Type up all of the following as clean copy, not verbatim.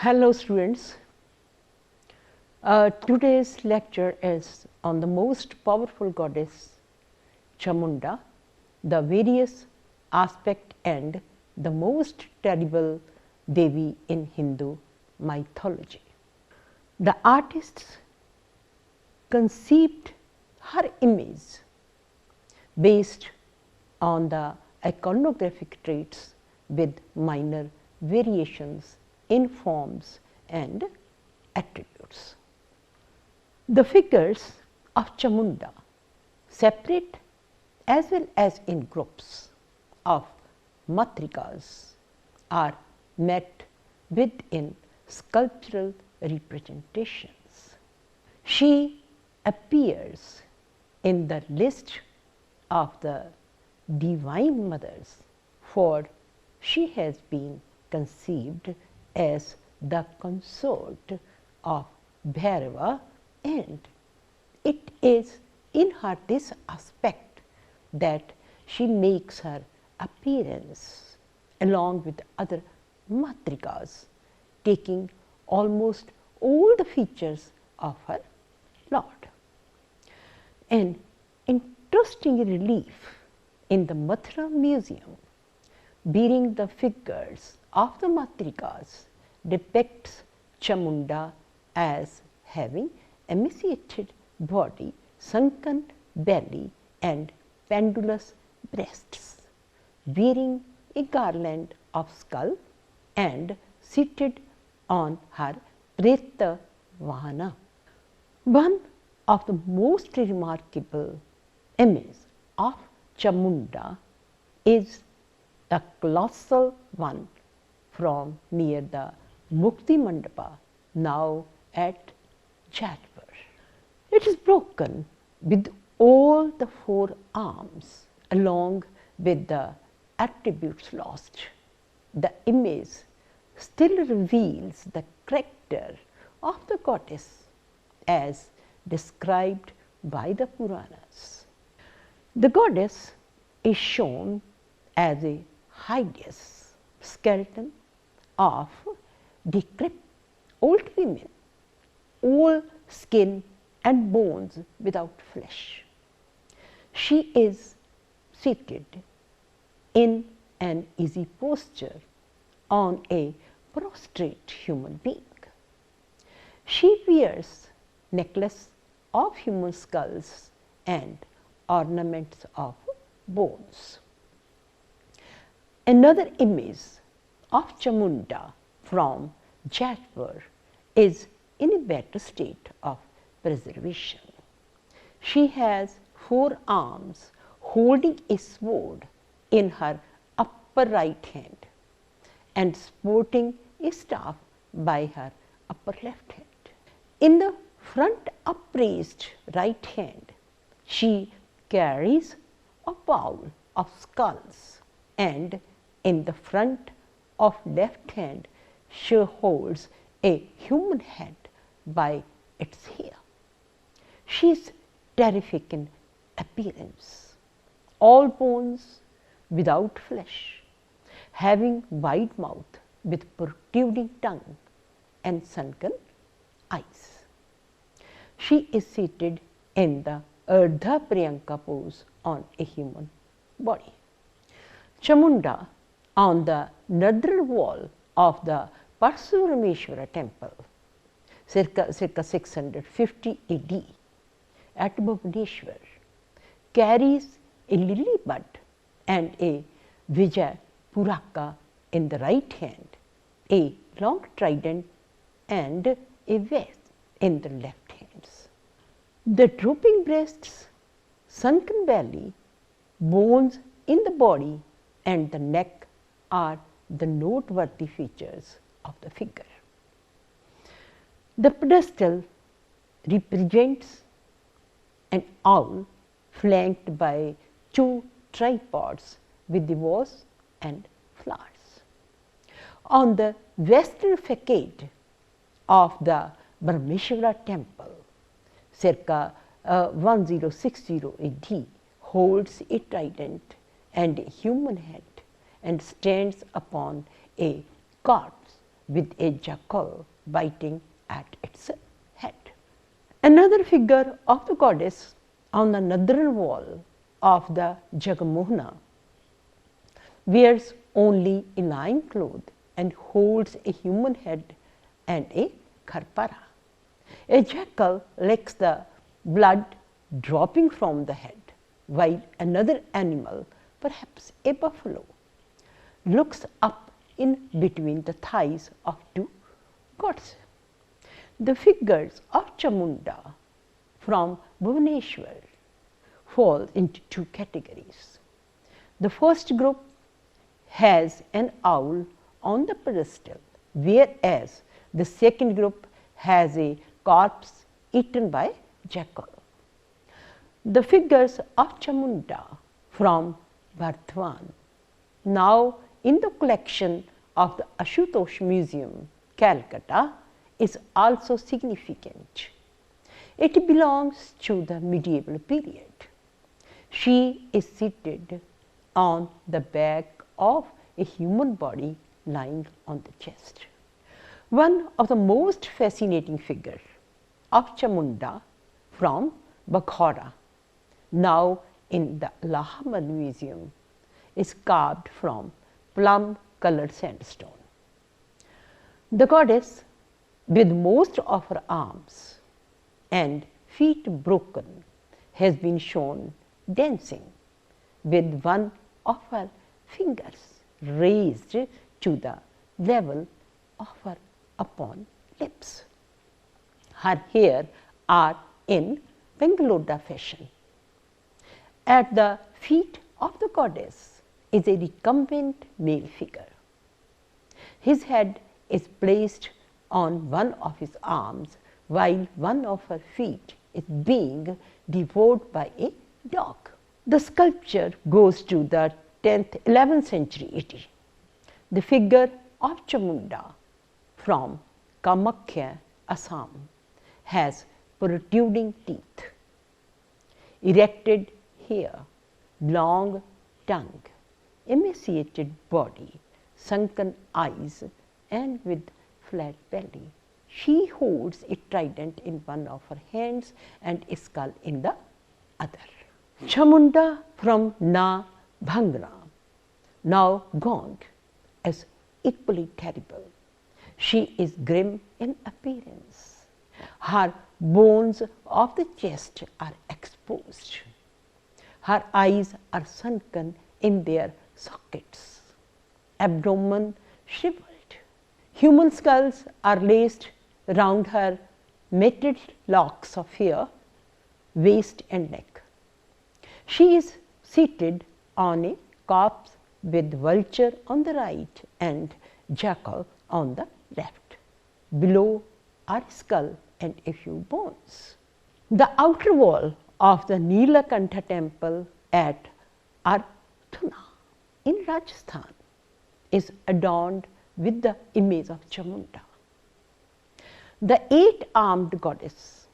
Hello students, today's lecture is on the most powerful goddess Chamunda, the various aspect and the most terrible Devi in Hindu mythology. The artists conceived her image based on the iconographic traits with minor variations in forms and attributes. The figures of Chamunda, separate as well as in groups of matrikas, are met with in sculptural representations. She appears in the list of the divine mothers, for she has been conceived as the consort of Bhairava, and it is in her this aspect that she makes her appearance along with other matrikas, taking almost all the features of her Lord. An interesting relief in the Mathura Museum bearing the figures of the matrikas depicts Chamunda as having emaciated body, sunken belly and pendulous breasts, wearing a garland of skull and seated on her Preta Vahana. One of the most remarkable images of Chamunda is the colossal one from near the Mukti Mandapa, now at Jaipur. It is broken with all the four arms along with the attributes lost. The image still reveals the character of the goddess as described by the Puranas. The goddess is shown as a hideous skeleton of decrepit old women, all skin and bones without flesh. She is seated in an easy posture on a prostrate human being. She wears necklace of human skulls and ornaments of bones. Another image of Chamunda from Jaipur is in a better state of preservation. She has four arms holding a sword in her upper right hand and sporting a staff by her upper left hand. In the front upraised right hand, she carries a bowl of skulls, and in the front of left hand, she holds a human head by its hair. She is terrific in appearance, all bones without flesh, having wide mouth with protruding tongue and sunken eyes. She is seated in the Ardha Priyanka pose on a human body. Chamunda, on the northern wall of the Parsurameshwara temple, circa 650 AD, at Bhubaneswar, carries a lily bud and a Vijay Puraka in the right hand, a long trident and a vase in the left hands. The drooping breasts, sunken belly, bones in the body and the neck are the noteworthy features of the figure. The pedestal represents an owl flanked by two tripods with the vase and flowers. On the western facade of the Brahmeshwara temple, circa 1060 AD, holds a trident and a human head and stands upon a corpse with a jackal biting at its head. Another figure of the goddess on the northern wall of the Jagamohana wears only a loin cloth and holds a human head and a kharpara. A jackal licks the blood dropping from the head, while another animal, perhaps a buffalo, looks up in between the thighs of two gods. The figures of Chamunda from Bhubaneswar fall into two categories. The first group has an owl on the pedestal, whereas the second group has a corpse eaten by jackal. The figures of Chamunda from Bardhaman, now in the collection of the Ashutosh Museum, Calcutta, is also significant. It belongs to the medieval period. She is seated on the back of a human body lying on the chest. One of the most fascinating figures of Chamunda from Bakura, now in the Allahabad Museum, is carved from plum-colored sandstone. The goddess, with most of her arms and feet broken, has been shown dancing with one of her fingers raised to the level of her upon lips. Her hair are in Bangaloda fashion. At the feet of the goddess is a recumbent male figure. His head is placed on one of his arms, while one of her feet is being devoured by a dog. The sculpture goes to the 10th, 11th century AD. The figure of Chamunda from Komaki Asam has protruding teeth, erected hair, long tongue, emaciated body, sunken eyes, and with flat belly. She holds a trident in one of her hands and a skull in the other. Chamunda from Na Bhangra, now gone, is equally terrible. She is grim in appearance. Her bones of the chest are exposed. Her eyes are sunken in their sockets, abdomen shriveled. Human skulls are laced round her matted locks of hair, waist and neck. She is seated on a corpse with vulture on the right and jackal on the left. Below are skull and a few bones. The outer wall of the Nilakantha temple at Arthuna in Rajasthan is adorned with the image of Chamunda. The eight-armed goddess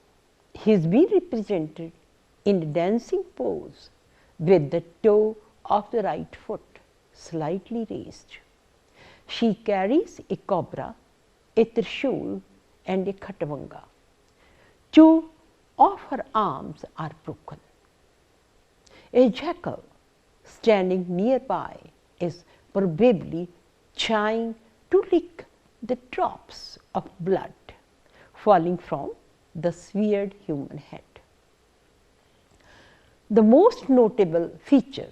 has been represented in a dancing pose with the toe of the right foot slightly raised. She carries a cobra, a trishul, and a khatavanga. Two of her arms are broken. A jackal standing nearby is probably trying to lick the drops of blood falling from the severed human head. The most notable feature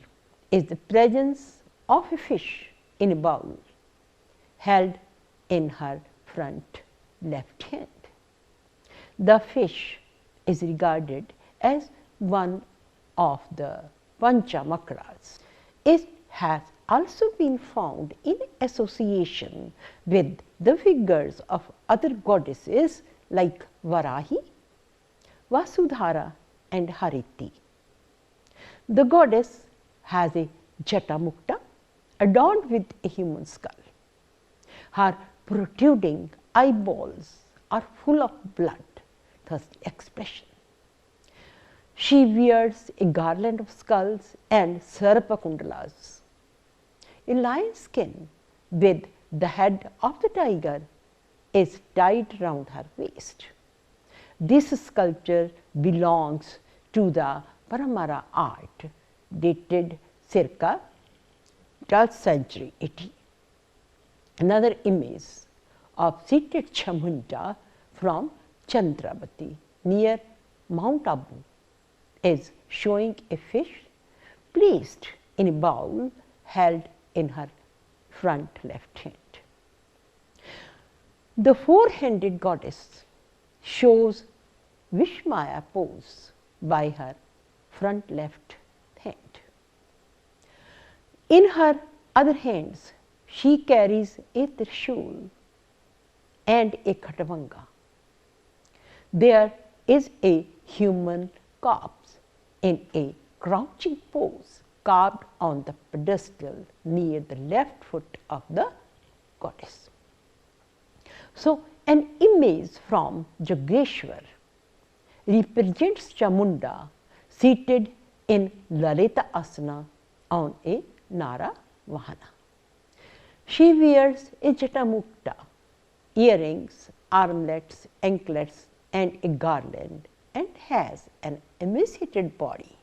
is the presence of a fish in a bowl held in her front left hand. The fish is regarded as one of the Panchamakras. It has also been found in association with the figures of other goddesses like Varahi, Vasudhara, and Hariti. The goddess has a Jatamukta adorned with a human skull. Her protruding eyeballs are full of blood-thirsty expression. She wears a garland of skulls and sarpa kundalas. A lion skin with the head of the tiger is tied round her waist. This sculpture belongs to the Paramara art dated circa 12th century AD. Another image of seated Chamunda from Chandravati near Mount Abu is showing a fish placed in a bowl held in her front left hand. The four-handed goddess shows Vishmaya pose by her front left hand. In her other hands, she carries a trishul and a khatavanga. There is a human corpse in a crouching pose carved on the pedestal near the left foot of the goddess. So, an image from Yogeshwar represents Chamunda seated in Lalita Asana on a Nara Vahana. She wears a jatamukta, earrings, armlets, anklets, and a garland, and has an emaciated body,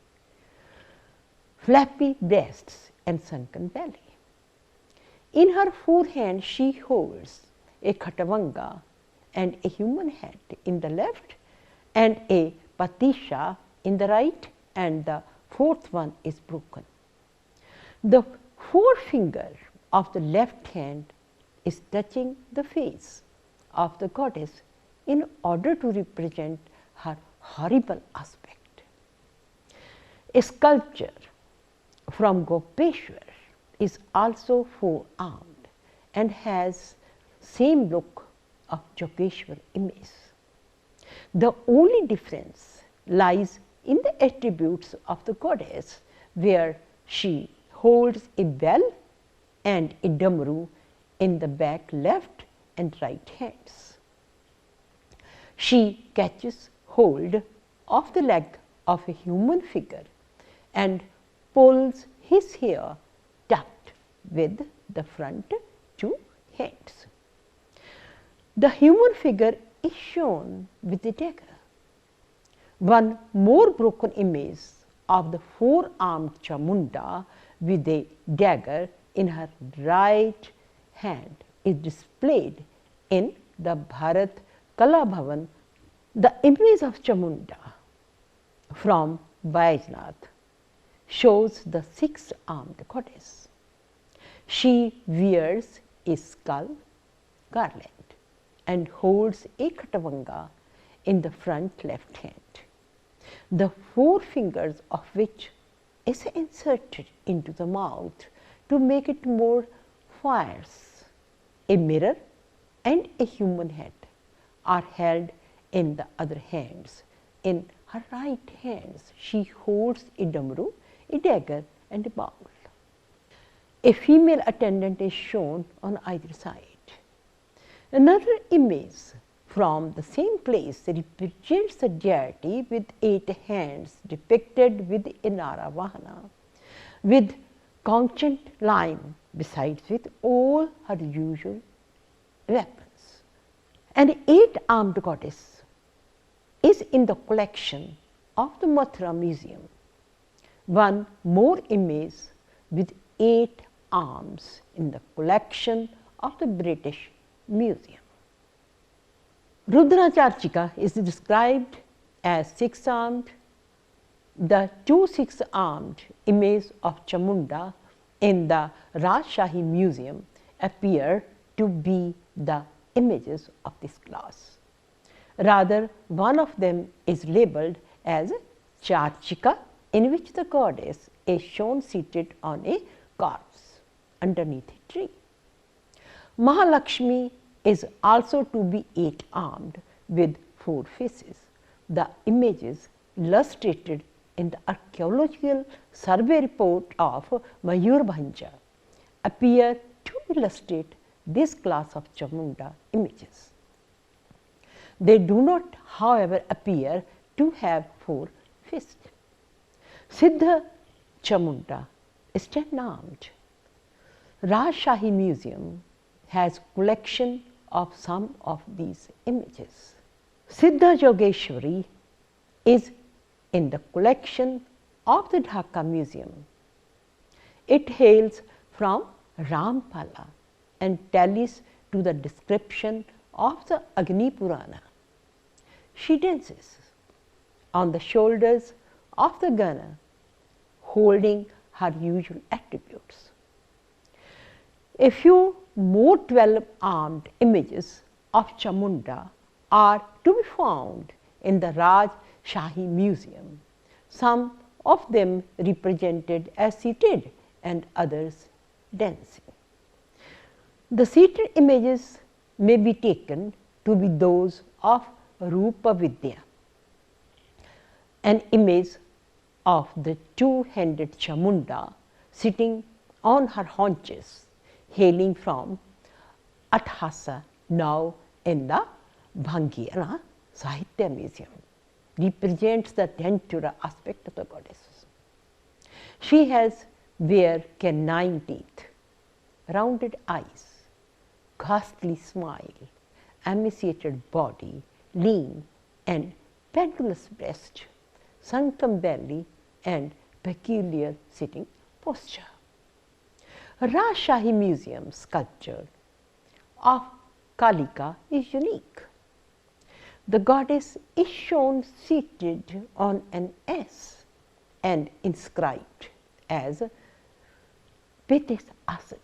flappy breasts, and sunken belly. In her forehand, she holds a khatavanga and a human head in the left, and a patisha in the right, and the fourth one is broken. The forefinger of the left hand is touching the face of the goddess in order to represent her horrible aspect. A sculpture from Gopeshwar is also four-armed and has same look of Yogeshwar image. The only difference lies in the attributes of the goddess, where she holds a bell and a damru in the back left and right hands. She catches hold of the leg of a human figure and pulls his hair tucked with the front two hands. The human figure is shown with a dagger. One more broken image of the four-armed Chamunda with a dagger in her right hand is displayed in the Bharat Kala Bhavan. The image of Chamunda from Vaijnath shows the six-armed goddess. She wears a skull garland and holds a khatavanga in the front left hand, the four fingers of which is inserted into the mouth to make it more fierce. A mirror and a human head are held in the other hands. In her right hands, she holds a damru, a dagger, and a bowl. A female attendant is shown on either side. Another image from the same place represents a deity with 8 hands depicted with a Nara Vahana, with couchant lion besides with all her usual weapons. An 8-armed goddess is in the collection of the Mathura Museum. One more image with 8 arms in the collection of the British Museum. Rudracharchika is described as 6-armed. The 2 6-armed image of Chamunda in the Rajshahi Museum appear to be the images of this class. Rather, one of them is labeled as Charchika, in which the goddess is shown seated on a corpse underneath a tree. Mahalakshmi is also to be 8-armed with 4 faces. The images illustrated in the archaeological survey report of Mayurbhanja appear to illustrate this class of Chamunda images. They do not, however, appear to have 4 faces. Siddha Chamunda is 10-armed. Rajshahi Museum has collection of some of these images. Siddha Yogeshwari is in the collection of the Dhaka Museum. It hails from Rampala and tallies to the description of the Agni Purana. She dances on the shoulders of the gunner, holding her usual attributes. A few more 12-armed images of Chamunda are to be found in the Raj Shahi Museum, some of them represented as seated and others dancing. The seated images may be taken to be those of Rupa Vidya. An image of the two-handed Chamunda sitting on her haunches, hailing from Athasa, now in the Bhangiana Sahitya Museum, represents the Dentura aspect of the goddess. She has bare canine teeth, rounded eyes, ghastly smile, emaciated body, lean and pendulous breast, sunken belly and peculiar sitting posture. Rajshahi Museum sculpture of Kalika is unique. The goddess is shown seated on an S and inscribed as Komaki Asam.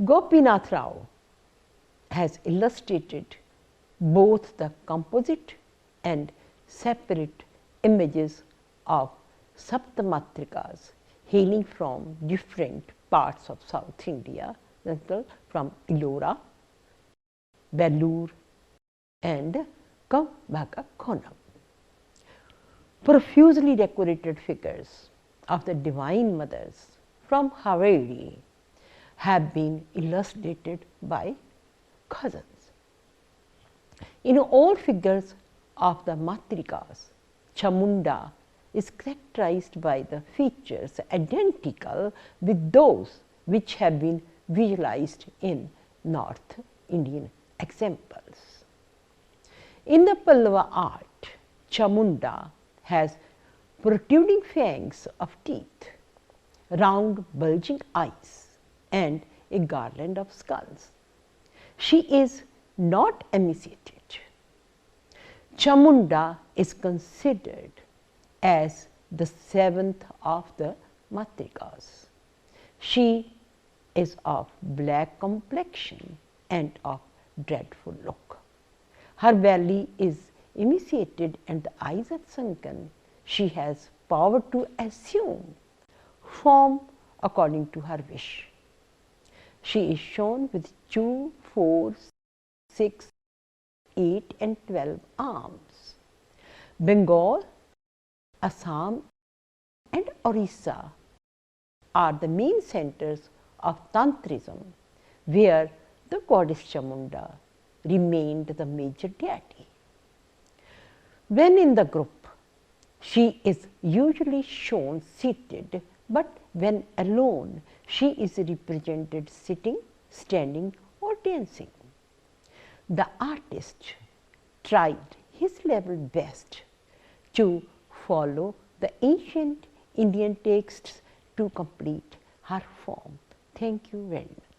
Gopinath Rao has illustrated both the composite and separate images of Saptamatrikas hailing from different parts of South India, from Ellora, Vellore and Kambhaka. Profusely decorated figures of the Divine Mothers from Haveli have been illustrated by cousins. In all figures of the Matrikas, Chamunda is characterized by the features identical with those which have been visualized in North Indian examples. In the Pallava art, Chamunda has protruding fangs of teeth, round bulging eyes and a garland of skulls. She is not emaciated. Chamunda is considered as the seventh of the Matrikas. She is of black complexion and of dreadful look. Her belly is emaciated and the eyes are sunken. She has power to assume form according to her wish. She is shown with 2, 4, 6, 8 and 12 arms. Bengal, Assam and Orissa are the main centers of Tantrism, where the goddess Chamunda remained the major deity. When in the group, she is usually shown seated, but when alone, she is represented sitting, standing or dancing. The artist tried his level best to follow the ancient Indian texts to complete her form. Thank you very much.